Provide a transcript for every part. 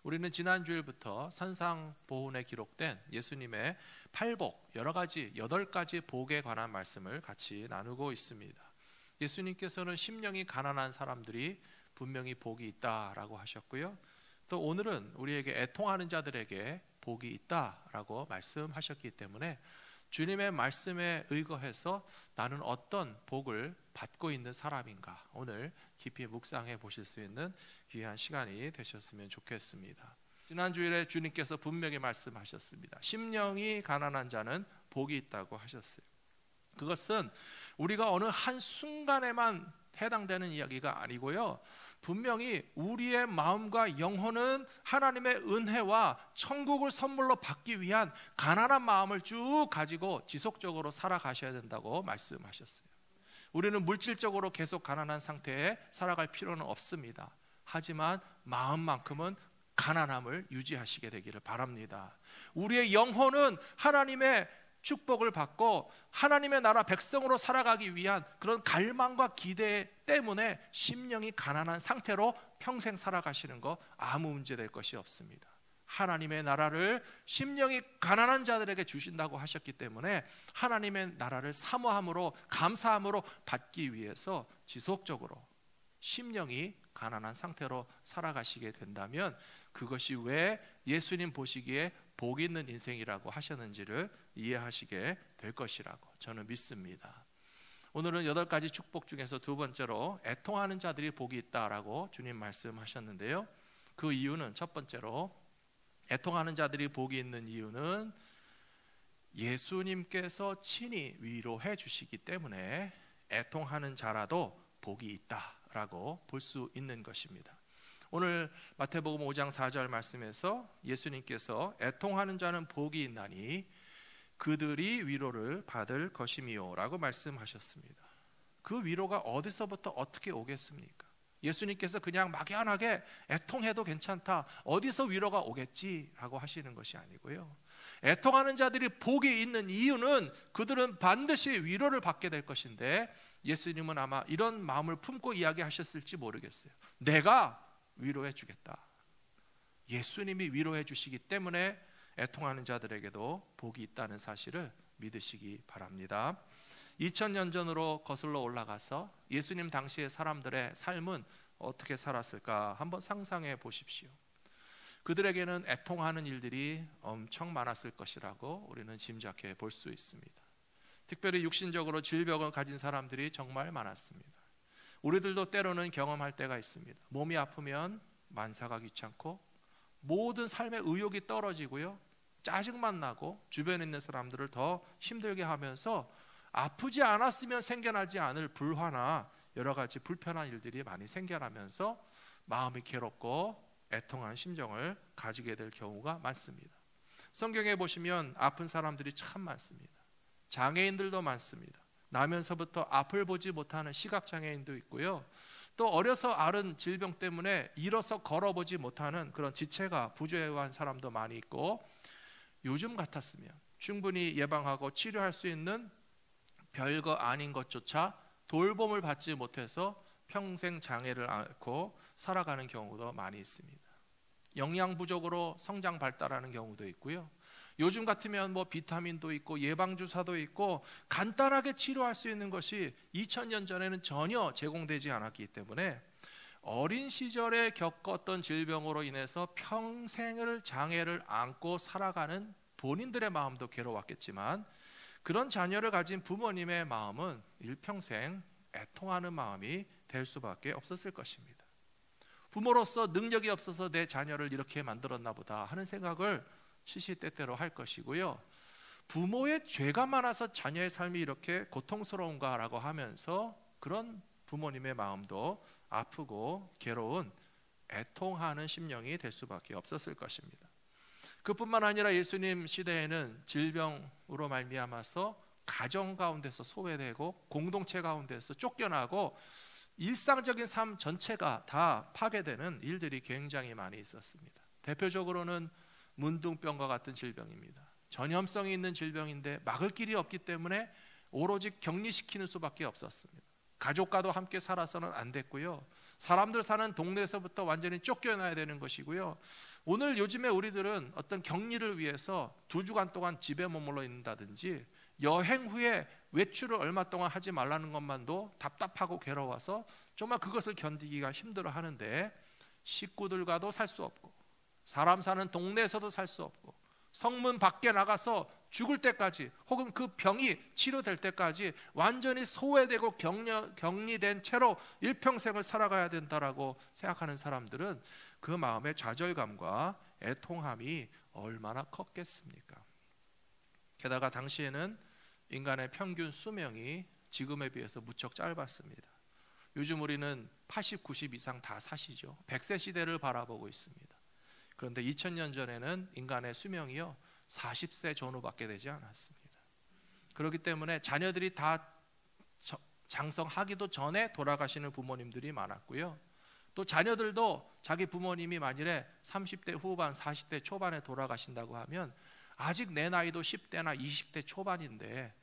우리는 지난 주일부터 산상보훈에 기록된 예수님의 팔복, 여러 가지 8가지 복에 관한 말씀을 같이 나누고 있습니다. 예수님께서는 심령이 가난한 사람들이 분명히 복이 있다라고 하셨고요. 또 오늘은 우리에게 애통하는 자들에게 복이 있다라고 말씀하셨기 때문에 주님의 말씀에 의거해서 나는 어떤 복을 받고 있는 사람인가, 오늘 깊이 묵상해 보실 수 있는 귀한 시간이 되셨으면 좋겠습니다. 지난 주일에 주님께서 분명히 말씀하셨습니다. 심령이 가난한 자는 복이 있다고 하셨어요. 그것은 우리가 어느 한순간에만 해당되는 이야기가 아니고요, 분명히 우리의 마음과 영혼은 하나님의 은혜와 천국을 선물로 받기 위한 가난한 마음을 쭉 가지고 지속적으로 살아가셔야 된다고 말씀하셨어요. 우리는 물질적으로 계속 가난한 상태에 살아갈 필요는 없습니다. 하지만 마음만큼은 가난함을 유지하시게 되기를 바랍니다. 우리의 영혼은 하나님의 축복을 받고 하나님의 나라 백성으로 살아가기 위한 그런 갈망과 기대 때문에 심령이 가난한 상태로 평생 살아가시는 거 아무 문제 될 것이 없습니다. 하나님의 나라를 심령이 가난한 자들에게 주신다고 하셨기 때문에 하나님의 나라를 사모함으로 감사함으로 받기 위해서 지속적으로 심령이 가난한 상태로 살아가시게 된다면 그것이 왜 예수님 보시기에 복 있는 인생이라고 하셨는지를 이해하시게 될 것이라고 저는 믿습니다. 오늘은 8가지 축복 중에서 두 번째로 애통하는 자들이 복이 있다라고 주님 말씀하셨는데요, 그 이유는 첫 번째로 애통하는 자들이 복이 있는 이유는 예수님께서 친히 위로해 주시기 때문에 애통하는 자라도 복이 있다라고 볼 수 있는 것입니다. 오늘 마태복음 5장 4절 말씀에서 예수님께서 애통하는 자는 복이 있나니 그들이 위로를 받을 것이미요 라고 말씀하셨습니다. 그 위로가 어디서부터 어떻게 오겠습니까? 예수님께서 그냥 막연하게 애통해도 괜찮다, 어디서 위로가 오겠지라고 하시는 것이 아니고요, 애통하는 자들이 복이 있는 이유는 그들은 반드시 위로를 받게 될 것인데, 예수님은 아마 이런 마음을 품고 이야기하셨을지 모르겠어요. 내가 위로해 주겠다. 예수님이 위로해 주시기 때문에 애통하는 자들에게도 복이 있다는 사실을 믿으시기 바랍니다. 2000년 전으로 거슬러 올라가서 예수님 당시의 사람들의 삶은 어떻게 살았을까 한번 상상해 보십시오. 그들에게는 애통하는 일들이 엄청 많았을 것이라고 우리는 짐작해 볼 수 있습니다. 특별히 육신적으로 질병을 가진 사람들이 정말 많았습니다. 우리들도 때로는 경험할 때가 있습니다. 몸이 아프면 만사가 귀찮고 모든 삶의 의욕이 떨어지고요, 짜증만 나고 주변에 있는 사람들을 더 힘들게 하면서 아프지 않았으면 생겨나지 않을 불화나 여러 가지 불편한 일들이 많이 생겨나면서 마음이 괴롭고 애통한 심정을 가지게 될 경우가 많습니다. 성경에 보시면 아픈 사람들이 참 많습니다. 장애인들도 많습니다. 나면서부터 앞을 보지 못하는 시각장애인도 있고요, 또 어려서 앓은 질병 때문에 일어서 걸어보지 못하는 그런 지체가 부조한 사람도 많이 있고, 요즘 같았으면 충분히 예방하고 치료할 수 있는 별거 아닌 것조차 돌봄을 받지 못해서 평생 장애를 앓고 살아가는 경우도 많이 있습니다. 영양 부족으로 성장 발달하는 경우도 있고요, 요즘 같으면 비타민도 있고 예방주사도 있고 간단하게 치료할 수 있는 것이 2000년 전에는 전혀 제공되지 않았기 때문에 어린 시절에 겪었던 질병으로 인해서 평생을 장애를 안고 살아가는 본인들의 마음도 괴로웠겠지만, 그런 자녀를 가진 부모님의 마음은 일평생 애통하는 마음이 될 수밖에 없었을 것입니다. 부모로서 능력이 없어서 내 자녀를 이렇게 만들었나 보다 하는 생각을 시시때때로 할 것이고요, 부모의 죄가 많아서 자녀의 삶이 이렇게 고통스러운가라고 하면서 그런 부모님의 마음도 아프고 괴로운 애통하는 심령이 될 수밖에 없었을 것입니다. 그뿐만 아니라 예수님 시대에는 질병으로 말미암아서 가정 가운데서 소외되고 공동체 가운데서 쫓겨나고 일상적인 삶 전체가 다 파괴되는 일들이 굉장히 많이 있었습니다. 대표적으로는 문둥병과 같은 질병입니다. 전염성이 있는 질병인데 막을 길이 없기 때문에 오로지 격리시키는 수밖에 없었습니다. 가족과도 함께 살아서는 안 됐고요. 사람들 사는 동네에서부터 완전히 쫓겨나야 되는 것이고요. 오늘 요즘에 우리들은 어떤 격리를 위해서 2주간 동안 집에 머물러 있는다든지 여행 후에 외출을 얼마 동안 하지 말라는 것만도 답답하고 괴로워서 정말 그것을 견디기가 힘들어 하는데, 식구들과도 살 수 없고 사람 사는 동네에서도 살 수 없고 성문 밖에 나가서 죽을 때까지 혹은 그 병이 치료될 때까지 완전히 소외되고 격리된 채로 일평생을 살아가야 된다라고 생각하는 사람들은 그 마음의 좌절감과 애통함이 얼마나 컸겠습니까? 게다가 당시에는 인간의 평균 수명이 지금에 비해서 무척 짧았습니다. 요즘 우리는 80, 90 이상 다 사시죠. 100세 시대를 바라보고 있습니다. 그런데 2000년 전에는 인간의 수명이요 40세 전후밖에 되지 않았습니다. 그렇기 때문에 자녀들이 다 장성하기도 전에 돌아가시는 부모님들이 많았고요. 또 자녀들도 자기 부모님이 만일에 30대 후반, 40대 초반에 돌아가신다고 하면 아직 내 나이도 10대나 20대 초반인데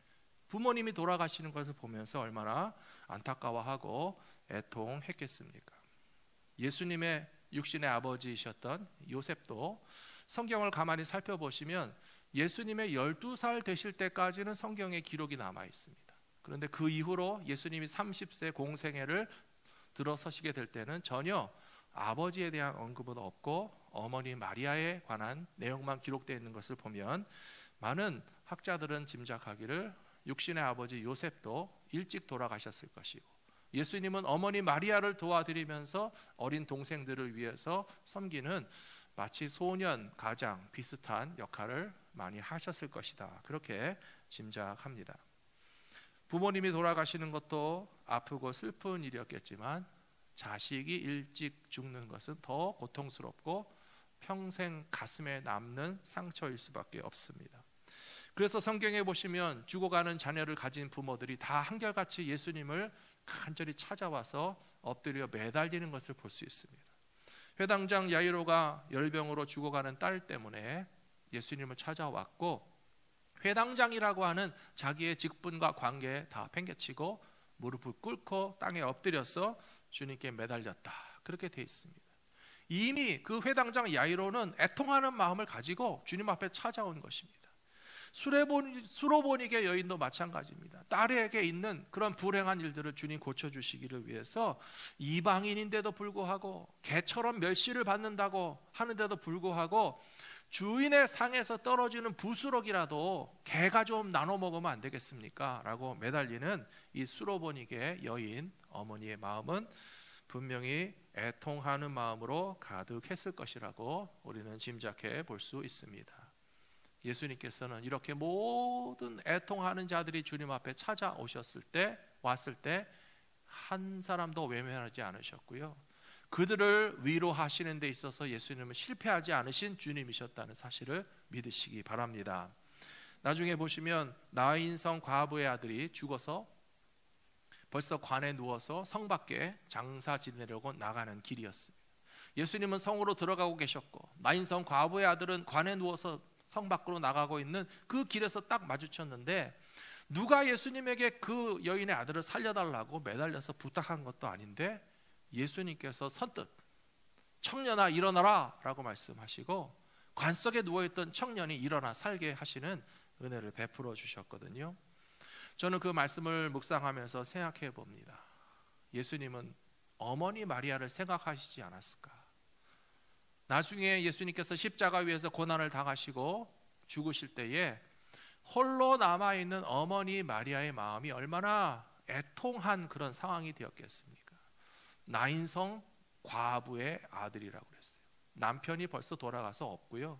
부모님이 돌아가시는 것을 보면서 얼마나 안타까워하고 애통했겠습니까? 예수님의 육신의 아버지이셨던 요셉도 성경을 가만히 살펴보시면 예수님의 12살 되실 때까지는 성경에 기록이 남아 있습니다. 그런데 그 이후로 예수님이 30세 공생애를 들어서시게 될 때는 전혀 아버지에 대한 언급은 없고 어머니 마리아에 관한 내용만 기록되어 있는 것을 보면 많은 학자들은 짐작하기를 육신의 아버지 요셉도 일찍 돌아가셨을 것이고 예수님은 어머니 마리아를 도와드리면서 어린 동생들을 위해서 섬기는 마치 소년 가장 비슷한 역할을 많이 하셨을 것이다, 그렇게 짐작합니다. 부모님이 돌아가시는 것도 아프고 슬픈 일이었겠지만 자식이 일찍 죽는 것은 더 고통스럽고 평생 가슴에 남는 상처일 수밖에 없습니다. 그래서 성경에 보시면 죽어가는 자녀를 가진 부모들이 다 한결같이 예수님을 간절히 찾아와서 엎드려 매달리는 것을 볼 수 있습니다. 회당장 야이로가 열병으로 죽어가는 딸 때문에 예수님을 찾아왔고 회당장이라고 하는 자기의 직분과 관계에 다 팽개치고 무릎을 꿇고 땅에 엎드려서 주님께 매달렸다, 그렇게 되어 있습니다. 이미 그 회당장 야이로는 애통하는 마음을 가지고 주님 앞에 찾아온 것입니다. 수로보니게 여인도 마찬가지입니다. 딸에게 있는 그런 불행한 일들을 주님 고쳐주시기를 위해서 이방인인데도 불구하고 개처럼 멸시를 받는다고 하는데도 불구하고 주인의 상에서 떨어지는 부스럭이라도 개가 좀 나눠 먹으면 안 되겠습니까? 라고 매달리는 이 수로보니게 여인 어머니의 마음은 분명히 애통하는 마음으로 가득했을 것이라고 우리는 짐작해 볼 수 있습니다. 예수님께서는 이렇게 모든 애통하는 자들이 주님 앞에 찾아오셨을 때, 왔을 때 한 사람도 외면하지 않으셨고요. 그들을 위로하시는 데 있어서 예수님은 실패하지 않으신 주님이셨다는 사실을 믿으시기 바랍니다. 나중에 보시면 나인성 과부의 아들이 죽어서 벌써 관에 누워서 성 밖에 장사 지내려고 나가는 길이었습니다. 예수님은 성으로 들어가고 계셨고 나인성 과부의 아들은 관에 누워서 성 밖으로 나가고 있는 그 길에서 딱 마주쳤는데 누가 예수님에게 그 여인의 아들을 살려달라고 매달려서 부탁한 것도 아닌데 예수님께서 선뜻 청년아 일어나라 라고 말씀하시고 관 속에 누워있던 청년이 일어나 살게 하시는 은혜를 베풀어 주셨거든요. 저는 그 말씀을 묵상하면서 생각해 봅니다. 예수님은 어머니 마리아를 생각하시지 않았을까? 나중에 예수님께서 십자가 위에서 고난을 당하시고 죽으실 때에 홀로 남아있는 어머니 마리아의 마음이 얼마나 애통한 그런 상황이 되었겠습니까? 나인성 과부의 아들이라고 그랬어요. 남편이 벌써 돌아가서 없고요.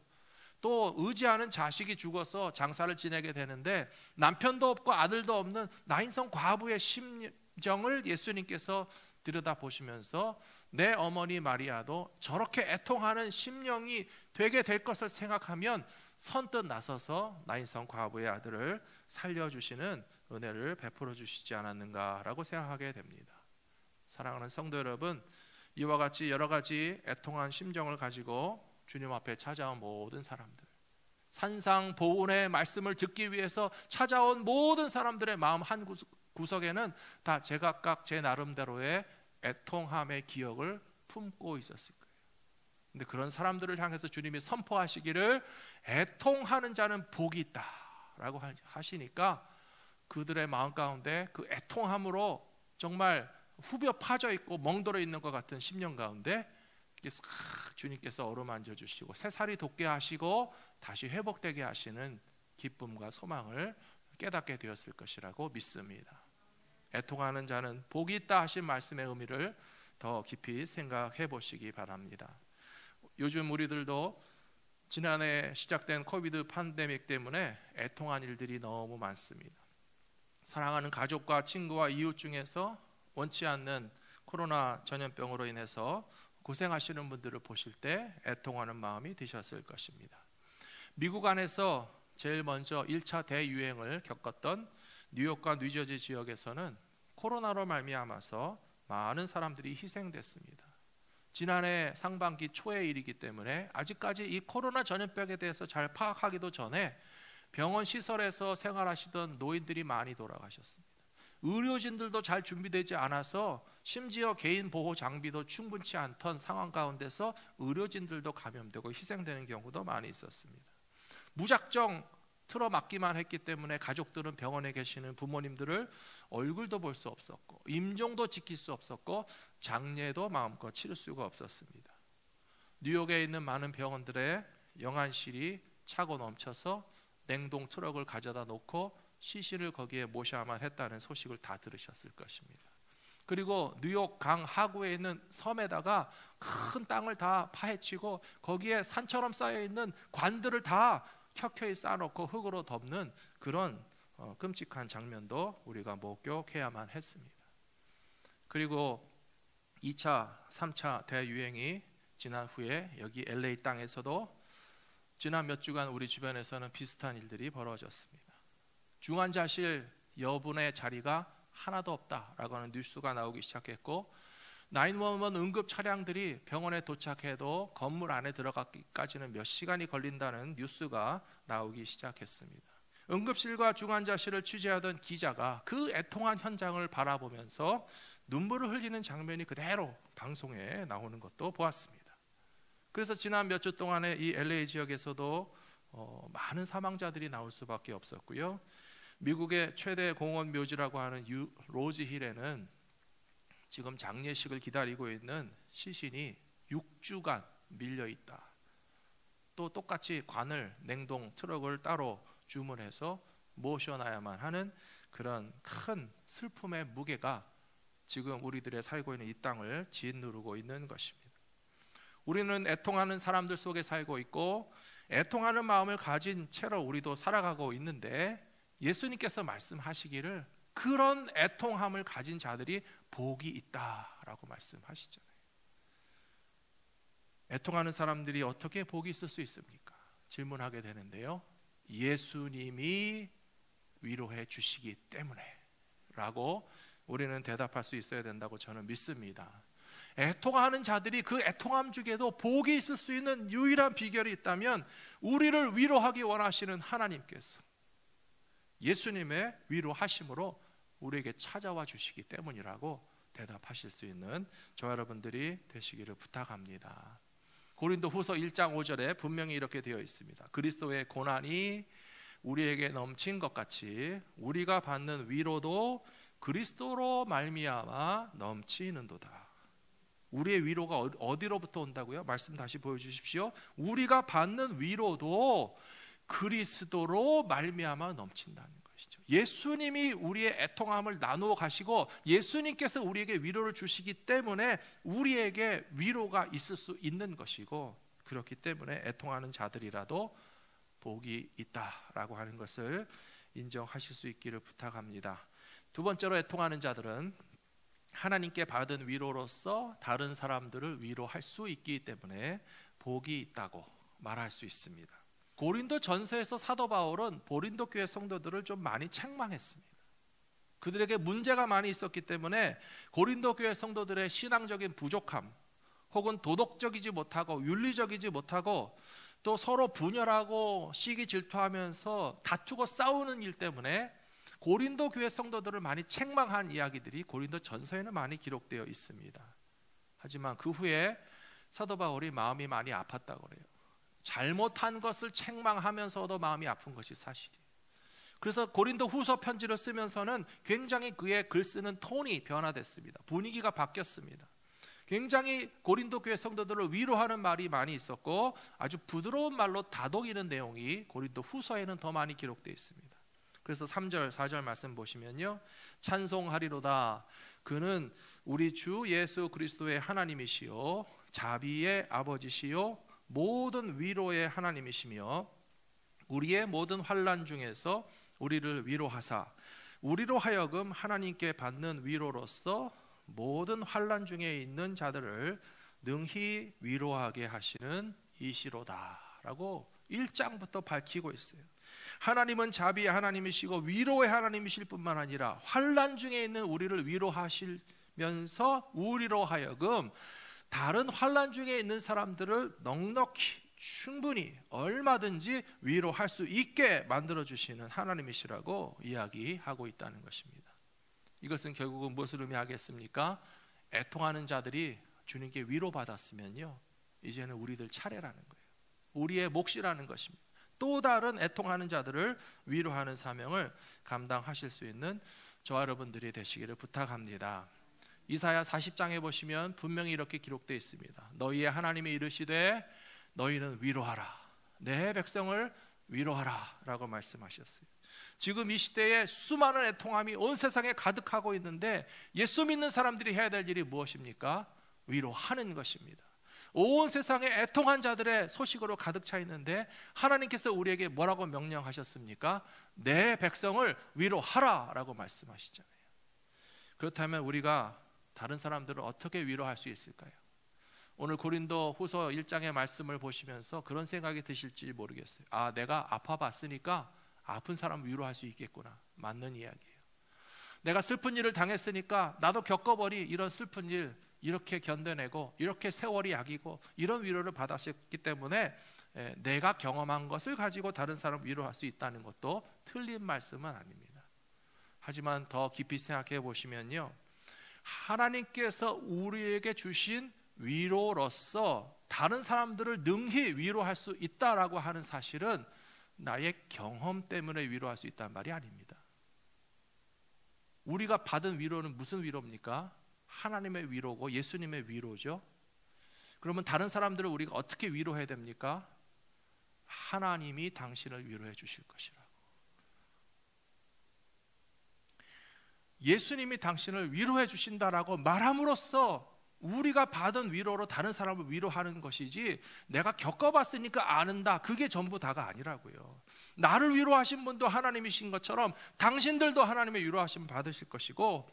또 의지하는 자식이 죽어서 장사를 지내게 되는데 남편도 없고 아들도 없는 나인성 과부의 심정을 예수님께서 들여다보시면서 내 어머니 마리아도 저렇게 애통하는 심령이 되게 될 것을 생각하면 선뜻 나서서 나인성 과부의 아들을 살려주시는 은혜를 베풀어 주시지 않았는가라고 생각하게 됩니다. 사랑하는 성도 여러분, 이와 같이 여러 가지 애통한 심정을 가지고 주님 앞에 찾아온 모든 사람들, 산상보훈의 말씀을 듣기 위해서 찾아온 모든 사람들의 마음 구석에는 다 제각각 제 나름대로의 애통함의 기억을 품고 있었을 거예요. 근데 그런 사람들을 향해서 주님이 선포하시기를 애통하는 자는 복이 있다라고 하시니까 그들의 마음 가운데 그 애통함으로 정말 후벼 파져 있고 멍들어 있는 것 같은 10년 가운데 주님께서 어루만져 주시고 새살이 돋게 하시고 다시 회복되게 하시는 기쁨과 소망을 깨닫게 되었을 것이라고 믿습니다. 애통하는 자는 복이 있다 하신 말씀의 의미를 더 깊이 생각해 보시기 바랍니다. 요즘 우리들도 지난해 시작된 코비드 팬데믹 때문에 애통한 일들이 너무 많습니다. 사랑하는 가족과 친구와 이웃 중에서 원치 않는 코로나 전염병으로 인해서 고생하시는 분들을 보실 때 애통하는 마음이 드셨을 것입니다. 미국 안에서 제일 먼저 1차 대유행을 겪었던 뉴욕과 뉴저지 지역에서는 코로나로 말미암아서 많은 사람들이 희생됐습니다. 지난해 상반기 초의 일이기 때문에 아직까지 이 코로나 전염병에 대해서 잘 파악하기도 전에 병원 시설에서 생활하시던 노인들이 많이 돌아가셨습니다. 의료진들도 잘 준비되지 않아서 심지어 개인 보호 장비도 충분치 않던 상황 가운데서 의료진들도 감염되고 희생되는 경우도 많이 있었습니다. 무작정 틀어막기만 했기 때문에 가족들은 병원에 계시는 부모님들을 얼굴도 볼 수 없었고 임종도 지킬 수 없었고 장례도 마음껏 치를 수가 없었습니다. 뉴욕에 있는 많은 병원들의 영안실이 차고 넘쳐서 냉동 트럭을 가져다 놓고 시신을 거기에 모셔야만 했다는 소식을 다 들으셨을 것입니다. 그리고 뉴욕 강 하구에 있는 섬에다가 큰 땅을 다 파헤치고 거기에 산처럼 쌓여있는 관들을 다 켜켜이 쌓아놓고 흙으로 덮는 그런 끔찍한 장면도 우리가 목격해야만 했습니다. 그리고 2차, 3차 대유행이 지난 후에 여기 LA 땅에서도 지난 몇 주간 우리 주변에서는 비슷한 일들이 벌어졌습니다. 중환자실 여분의 자리가 하나도 없다라고 하는 뉴스가 나오기 시작했고 911 응급 차량들이 병원에 도착해도 건물 안에 들어가기까지는 몇 시간이 걸린다는 뉴스가 나오기 시작했습니다. 응급실과 중환자실을 취재하던 기자가 그 애통한 현장을 바라보면서 눈물을 흘리는 장면이 그대로 방송에 나오는 것도 보았습니다. 그래서 지난 몇 주 동안에 이 LA 지역에서도 많은 사망자들이 나올 수밖에 없었고요. 미국의 최대 공원 묘지라고 하는 로즈힐에는 지금 장례식을 기다리고 있는 시신이 6주간 밀려 있다. 또 똑같이 관을 냉동 트럭을 따로 주문해서 모셔놔야만 하는 그런 큰 슬픔의 무게가 지금 우리들의 살고 있는 이 땅을 짓누르고 있는 것입니다. 우리는 애통하는 사람들 속에 살고 있고 애통하는 마음을 가진 채로 우리도 살아가고 있는데 예수님께서 말씀하시기를 그런 애통함을 가진 자들이 복이 있다라고 말씀하시잖아요. 애통하는 사람들이 어떻게 복이 있을 수 있습니까? 질문하게 되는데요. 예수님이 위로해 주시기 때문에 라고 우리는 대답할 수 있어야 된다고 저는 믿습니다. 애통하는 자들이 그 애통함 중에도 복이 있을 수 있는 유일한 비결이 있다면 우리를 위로하기 원하시는 하나님께서 예수님의 위로하심으로 우리에게 찾아와 주시기 때문이라고 대답하실 수 있는 저와 여러분들이 되시기를 부탁합니다. 고린도후서 1장 5절에 분명히 이렇게 되어 있습니다. 그리스도의 고난이 우리에게 넘친 것 같이 우리가 받는 위로도 그리스도로 말미암아 넘치는도다. 우리의 위로가 어디로부터 온다고요? 말씀 다시 보여주십시오. 우리가 받는 위로도 그리스도로 말미암아 넘친다는 것이죠. 예수님이 우리의 애통함을 나누어 가시고 예수님께서 우리에게 위로를 주시기 때문에 우리에게 위로가 있을 수 있는 것이고 그렇기 때문에 애통하는 자들이라도 복이 있다라고 하는 것을 인정하실 수 있기를 부탁합니다. 두 번째로 애통하는 자들은 하나님께 받은 위로로서 다른 사람들을 위로할 수 있기 때문에 복이 있다고 말할 수 있습니다. 고린도 전서에서 사도 바울은 고린도 교회 성도들을 좀 많이 책망했습니다. 그들에게 문제가 많이 있었기 때문에 고린도 교회 성도들의 신앙적인 부족함 혹은 도덕적이지 못하고 윤리적이지 못하고 또 서로 분열하고 시기 질투하면서 다투고 싸우는 일 때문에 고린도 교회 성도들을 많이 책망한 이야기들이 고린도 전서에는 많이 기록되어 있습니다. 하지만 그 후에 사도 바울이 마음이 많이 아팠다고 그래요. 잘못한 것을 책망하면서도 마음이 아픈 것이 사실이에요. 그래서 고린도 후서 편지를 쓰면서는 굉장히 그의 글 쓰는 톤이 변화됐습니다. 분위기가 바뀌었습니다. 굉장히 고린도 교회 성도들을 위로하는 말이 많이 있었고 아주 부드러운 말로 다독이는 내용이 고린도 후서에는 더 많이 기록되어 있습니다. 그래서 3절 4절 말씀 보시면요, 찬송하리로다 그는 우리 주 예수 그리스도의 하나님이시요 자비의 아버지시요 모든 위로의 하나님이시며 우리의 모든 환난 중에서 우리를 위로하사 우리로 하여금 하나님께 받는 위로로서 모든 환난 중에 있는 자들을 능히 위로하게 하시는 이시로다 라고 1장부터 밝히고 있어요. 하나님은 자비의 하나님이시고 위로의 하나님이실 뿐만 아니라 환난 중에 있는 우리를 위로하시면서 우리로 하여금 다른 환난 중에 있는 사람들을 넉넉히 충분히 얼마든지 위로할 수 있게 만들어주시는 하나님이시라고 이야기하고 있다는 것입니다. 이것은 결국은 무엇을 의미하겠습니까? 애통하는 자들이 주님께 위로받았으면요, 이제는 우리들 차례라는 거예요. 우리의 몫이라는 것입니다. 또 다른 애통하는 자들을 위로하는 사명을 감당하실 수 있는 저와 여러분들이 되시기를 부탁합니다. 이사야 40장에 보시면 분명히 이렇게 기록되어 있습니다. 너희의 하나님이 이르시되 너희는 위로하라, 내 백성을 위로하라 라고 말씀하셨어요. 지금 이 시대에 수많은 애통함이 온 세상에 가득하고 있는데 예수 믿는 사람들이 해야 될 일이 무엇입니까? 위로하는 것입니다. 온 세상에 애통한 자들의 소식으로 가득 차 있는데 하나님께서 우리에게 뭐라고 명령하셨습니까? 내 백성을 위로하라 라고 말씀하시잖아요. 그렇다면 우리가 다른 사람들을 어떻게 위로할 수 있을까요? 오늘 고린도 후서 1장의 말씀을 보시면서 그런 생각이 드실지 모르겠어요. 아, 내가 아파봤으니까 아픈 사람 위로할 수 있겠구나. 맞는 이야기예요. 내가 슬픈 일을 당했으니까 나도 겪어버리 이런 슬픈 일 이렇게 견뎌내고 이렇게 세월이 약이고 이런 위로를 받았기 때문에 내가 경험한 것을 가지고 다른 사람 위로할 수 있다는 것도 틀린 말씀은 아닙니다. 하지만 더 깊이 생각해 보시면요, 하나님께서 우리에게 주신 위로로서 다른 사람들을 능히 위로할 수 있다라고 하는 사실은 나의 경험 때문에 위로할 수 있다는 말이 아닙니다. 우리가 받은 위로는 무슨 위로입니까? 하나님의 위로고 예수님의 위로죠. 그러면 다른 사람들을 우리가 어떻게 위로해야 됩니까? 하나님이 당신을 위로해 주실 것이라고. 예수님이 당신을 위로해 주신다라고 말함으로써 우리가 받은 위로로 다른 사람을 위로하는 것이지 내가 겪어봤으니까 아는다, 그게 전부 다가 아니라고요. 나를 위로하신 분도 하나님이신 것처럼 당신들도 하나님의 위로하심 받으실 것이고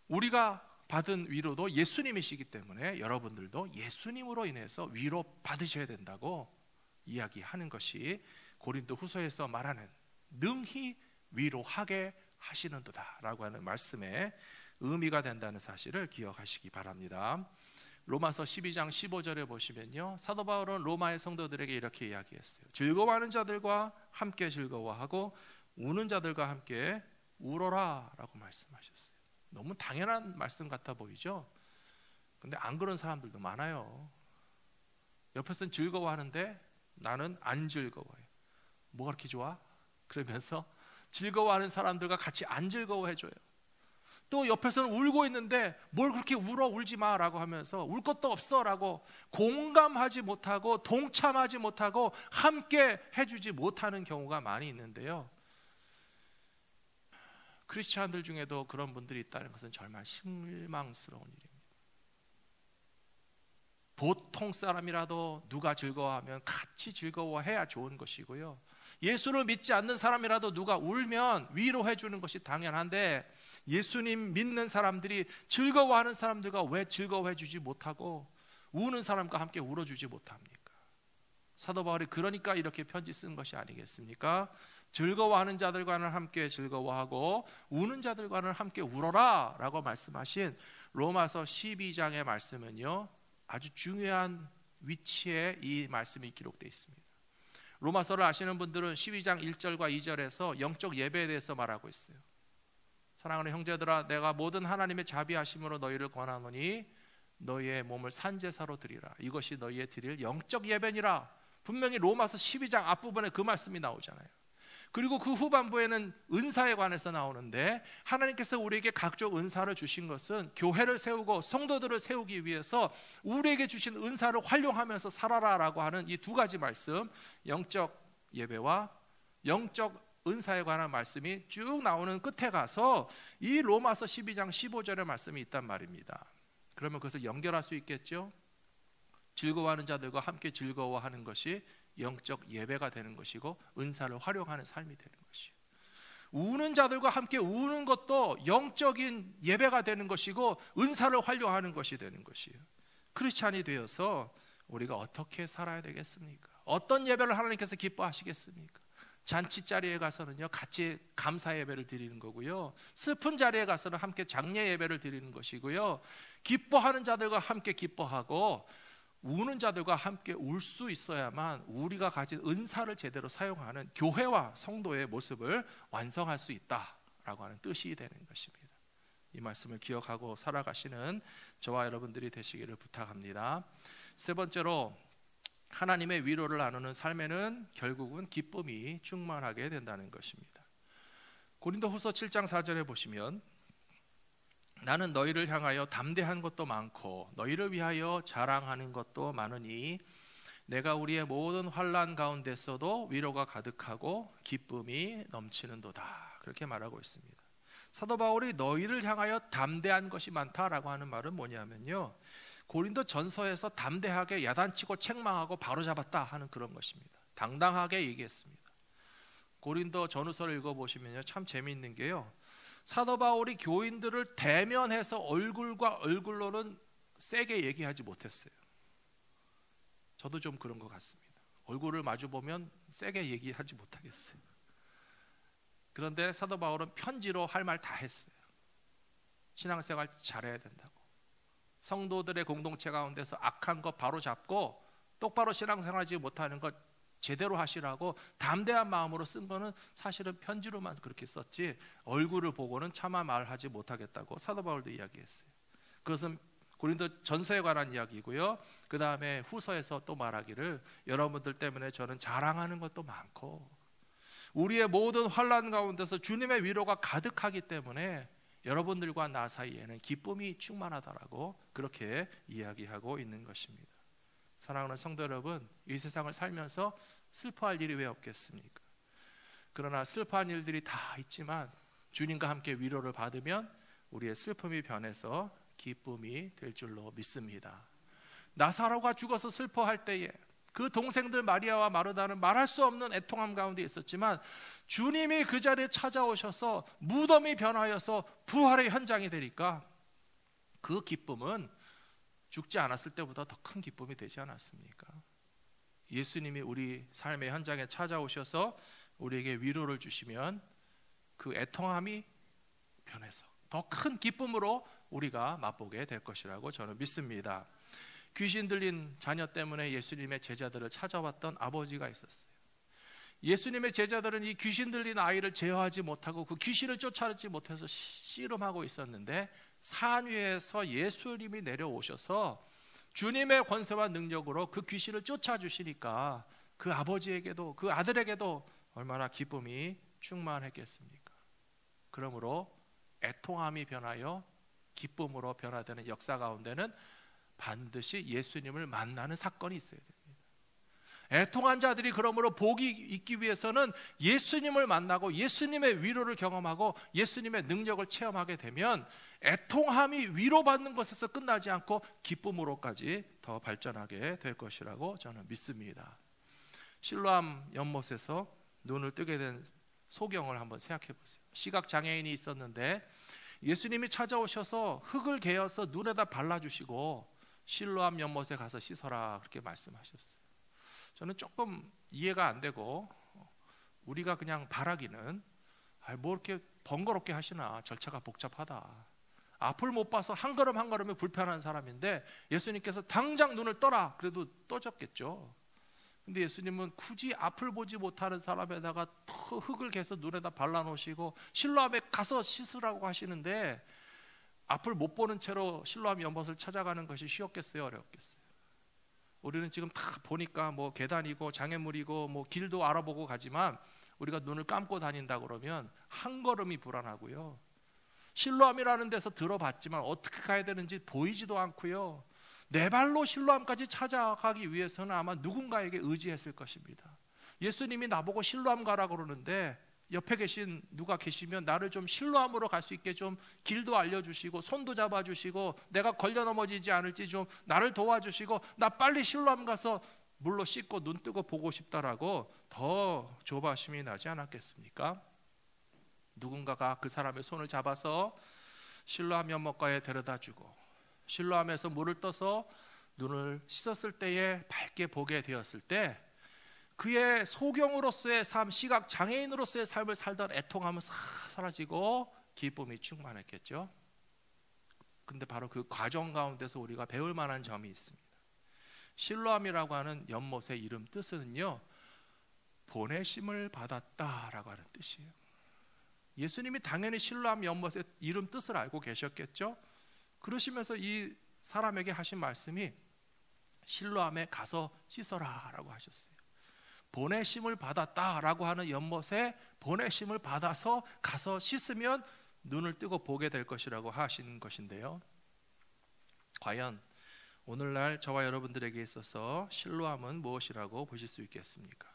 우리가 받은 위로도 예수님이시기 때문에 여러분들도 예수님으로 인해서 위로 받으셔야 된다고 이야기하는 것이 고린도 후서에서 말하는 능히 위로하게 하시는도다 라고 하는 말씀에 의미가 된다는 사실을 기억하시기 바랍니다. 로마서 12장 15절에 보시면요, 사도 바울은 로마의 성도들에게 이렇게 이야기했어요. 즐거워하는 자들과 함께 즐거워하고 우는 자들과 함께 울어라 라고 말씀하셨어요. 너무 당연한 말씀 같아 보이죠? 근데 안 그런 사람들도 많아요. 옆에서는 즐거워하는데 나는 안 즐거워요. 뭐가 그렇게 좋아? 그러면서 즐거워하는 사람들과 같이 안 즐거워해줘요. 또 옆에서는 울고 있는데 뭘 그렇게 울어, 울지 마 라고 하면서 울 것도 없어 라고 공감하지 못하고 동참하지 못하고 함께 해주지 못하는 경우가 많이 있는데요, 크리스찬들 중에도 그런 분들이 있다는 것은 정말 실망스러운 일입니다. 보통 사람이라도 누가 즐거워하면 같이 즐거워해야 좋은 것이고요, 예수를 믿지 않는 사람이라도 누가 울면 위로해 주는 것이 당연한데 예수님 믿는 사람들이 즐거워하는 사람들과 왜 즐거워해 주지 못하고 우는 사람과 함께 울어주지 못합니까? 사도 바울이 그러니까 이렇게 편지 쓴 것이 아니겠습니까? 즐거워하는 자들과는 함께 즐거워하고 우는 자들과는 함께 울어라 라고 말씀하신 로마서 12장의 말씀은요, 아주 중요한 위치에 이 말씀이 기록되어 있습니다. 로마서를 아시는 분들은 12장 1절과 2절에서 영적 예배에 대해서 말하고 있어요. 사랑하는 형제들아, 내가 모든 하나님의 자비하심으로 너희를 권하노니 너희의 몸을 산제사로 드리라. 이것이 너희의 드릴 영적 예배니라. 분명히 로마서 12장 앞부분에 그 말씀이 나오잖아요. 그리고 그 후반부에는 은사에 관해서 나오는데, 하나님께서 우리에게 각종 은사를 주신 것은 교회를 세우고 성도들을 세우기 위해서 우리에게 주신 은사를 활용하면서 살아라라고 하는 이 두 가지 말씀, 영적 예배와 영적 은사에 관한 말씀이 쭉 나오는 끝에 가서 이 로마서 12장 15절의 말씀이 있단 말입니다. 그러면 그것을 연결할 수 있겠죠? 즐거워하는 자들과 함께 즐거워하는 것이 영적 예배가 되는 것이고 은사를 활용하는 삶이 되는 것이요, 우는 자들과 함께 우는 것도 영적인 예배가 되는 것이고 은사를 활용하는 것이 되는 것이요, 크리스찬이 되어서 우리가 어떻게 살아야 되겠습니까? 어떤 예배를 하나님께서 기뻐하시겠습니까? 잔치 자리에 가서는요 같이 감사 예배를 드리는 거고요, 슬픈 자리에 가서는 함께 장례 예배를 드리는 것이고요, 기뻐하는 자들과 함께 기뻐하고 우는 자들과 함께 울 수 있어야만 우리가 가진 은사를 제대로 사용하는 교회와 성도의 모습을 완성할 수 있다라고 하는 뜻이 되는 것입니다. 이 말씀을 기억하고 살아가시는 저와 여러분들이 되시기를 부탁합니다. 세 번째로, 하나님의 위로를 나누는 삶에는 결국은 기쁨이 충만하게 된다는 것입니다. 고린도후서 7장 4절에 보시면, 나는 너희를 향하여 담대한 것도 많고 너희를 위하여 자랑하는 것도 많으니 내가 우리의 모든 환난 가운데서도 위로가 가득하고 기쁨이 넘치는도다. 그렇게 말하고 있습니다. 사도 바울이 너희를 향하여 담대한 것이 많다라고 하는 말은 뭐냐면요, 고린도 전서에서 담대하게 야단치고 책망하고 바로잡았다 하는 그런 것입니다. 당당하게 얘기했습니다. 고린도 전후서를 읽어보시면요 참 재미있는 게요, 사도 바울이 교인들을 대면해서 얼굴과 얼굴로는 세게 얘기하지 못했어요. 저도 좀 그런 것 같습니다. 얼굴을 마주 보면 세게 얘기하지 못하겠어요. 그런데 사도 바울은 편지로 할 말 다 했어요. 신앙생활 잘해야 된다고, 성도들의 공동체 가운데서 악한 것 바로 잡고 똑바로 신앙생활하지 못하는 것 제대로 하시라고 담대한 마음으로 쓴 거는 사실은 편지로만 그렇게 썼지 얼굴을 보고는 차마 말하지 못하겠다고 사도 바울도 이야기했어요. 그것은 고린도 전서에 관한 이야기고요, 그 다음에 후서에서 또 말하기를 여러분들 때문에 저는 자랑하는 것도 많고 우리의 모든 환난 가운데서 주님의 위로가 가득하기 때문에 여러분들과 나 사이에는 기쁨이 충만하다라고 그렇게 이야기하고 있는 것입니다. 사랑하는 성도 여러분, 이 세상을 살면서 슬퍼할 일이 왜 없겠습니까? 그러나 슬퍼한 일들이 다 있지만 주님과 함께 위로를 받으면 우리의 슬픔이 변해서 기쁨이 될 줄로 믿습니다. 나사로가 죽어서 슬퍼할 때에 그 동생들 마리아와 마르다는 말할 수 없는 애통함 가운데 있었지만 주님이 그 자리에 찾아오셔서 무덤이 변하여서 부활의 현장이 되니까 그 기쁨은 죽지 않았을 때보다 더 큰 기쁨이 되지 않았습니까? 예수님이 우리 삶의 현장에 찾아오셔서 우리에게 위로를 주시면 그 애통함이 변해서 더 큰 기쁨으로 우리가 맛보게 될 것이라고 저는 믿습니다. 귀신 들린 자녀 때문에 예수님의 제자들을 찾아왔던 아버지가 있었어요. 예수님의 제자들은 이 귀신 들린 아이를 제어하지 못하고 그 귀신을 쫓아내지 못해서 씨름하고 있었는데 산 위에서 예수님이 내려오셔서 주님의 권세와 능력으로 그 귀신을 쫓아주시니까 그 아버지에게도 그 아들에게도 얼마나 기쁨이 충만했겠습니까? 그러므로 애통함이 변하여 기쁨으로 변화되는 역사 가운데는 반드시 예수님을 만나는 사건이 있어야 됩니다. 애통한 자들이 그러므로 복이 있기 위해서는 예수님을 만나고 예수님의 위로를 경험하고 예수님의 능력을 체험하게 되면 애통함이 위로받는 것에서 끝나지 않고 기쁨으로까지 더 발전하게 될 것이라고 저는 믿습니다. 실로암 연못에서 눈을 뜨게 된 소경을 한번 생각해 보세요. 시각장애인이 있었는데 예수님이 찾아오셔서 흙을 개어서 눈에다 발라주시고 실로암 연못에 가서 씻어라 그렇게 말씀하셨어요. 저는 조금 이해가 안 되고 우리가 그냥 바라기는 뭐 이렇게 번거롭게 하시나, 절차가 복잡하다, 앞을 못 봐서 한 걸음 한 걸음이 불편한 사람인데 예수님께서 당장 눈을 떠라 그래도 떠졌겠죠. 근데 예수님은 굳이 앞을 보지 못하는 사람에다가 흙을 개서 눈에다 발라놓으시고 실로암에 가서 씻으라고 하시는데, 앞을 못 보는 채로 실로암 연못을 찾아가는 것이 쉬웠겠어요, 어렵겠어요? 우리는 지금 다 보니까 뭐 계단이고 장애물이고 뭐 길도 알아보고 가지만, 우리가 눈을 감고 다닌다 그러면 한 걸음이 불안하고요, 실로암이라는 데서 들어봤지만 어떻게 가야 되는지 보이지도 않고요, 내 발로 실로암까지 찾아가기 위해서는 아마 누군가에게 의지했을 것입니다. 예수님이 나보고 실로암 가라 그러는데 옆에 계신 누가 계시면 나를 좀 실로암으로 갈 수 있게 좀 길도 알려주시고 손도 잡아주시고 내가 걸려 넘어지지 않을지 좀 나를 도와주시고 나 빨리 실로암 가서 물로 씻고 눈 뜨고 보고 싶다라고 더 조바심이 나지 않았겠습니까? 누군가가 그 사람의 손을 잡아서 실로암 연못가에 데려다주고 실로암에서 물을 떠서 눈을 씻었을 때에 밝게 보게 되었을 때, 그의 소경으로서의 삶, 시각 장애인으로서의 삶을 살던 애통함은 싹 사라지고 기쁨이 충만했겠죠. 근데 바로 그 과정 가운데서 우리가 배울 만한 점이 있습니다. 실로암이라고 하는 연못의 이름 뜻은요, 보내심을 받았다라고 하는 뜻이에요. 예수님이 당연히 실로암 연못의 이름 뜻을 알고 계셨겠죠. 그러시면서 이 사람에게 하신 말씀이 실로암에 가서 씻어라 라고 하셨어요. 보내심을 받았다라고 하는 연못에 보내심을 받아서 가서 씻으면 눈을 뜨고 보게 될 것이라고 하신 것인데요, 과연 오늘날 저와 여러분들에게 있어서 실로암은 무엇이라고 보실 수 있겠습니까?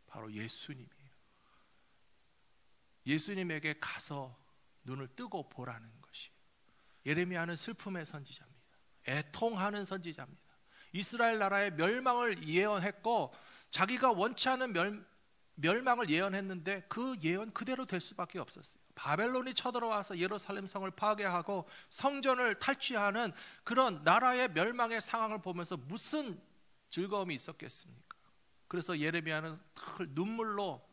바로 예수님이에요. 예수님에게 가서 눈을 뜨고 보라는 것이에요. 예레미야는 슬픔의 선지자입니다. 애통하는 선지자입니다. 이스라엘 나라의 멸망을 예언했고 자기가 원치 않은 멸망을 예언했는데 그 예언 그대로 될 수밖에 없었어요. 바벨론이 쳐들어와서 예루살렘 성을 파괴하고 성전을 탈취하는 그런 나라의 멸망의 상황을 보면서 무슨 즐거움이 있었겠습니까? 그래서 예레미야는 눈물로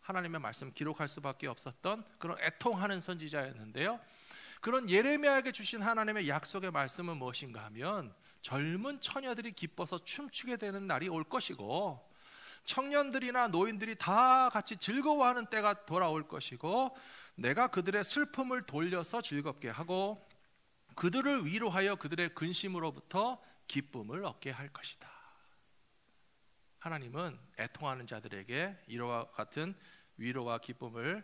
하나님의 말씀 기록할 수밖에 없었던 그런 애통하는 선지자였는데요, 그런 예레미야에게 주신 하나님의 약속의 말씀은 무엇인가 하면, 젊은 처녀들이 기뻐서 춤추게 되는 날이 올 것이고 청년들이나 노인들이 다 같이 즐거워하는 때가 돌아올 것이고, 내가 그들의 슬픔을 돌려서 즐겁게 하고 그들을 위로하여 그들의 근심으로부터 기쁨을 얻게 할 것이다. 하나님은 애통하는 자들에게 이와 같은 위로와 기쁨을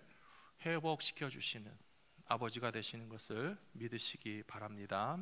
회복시켜 주시는 아버지가 되시는 것을 믿으시기 바랍니다.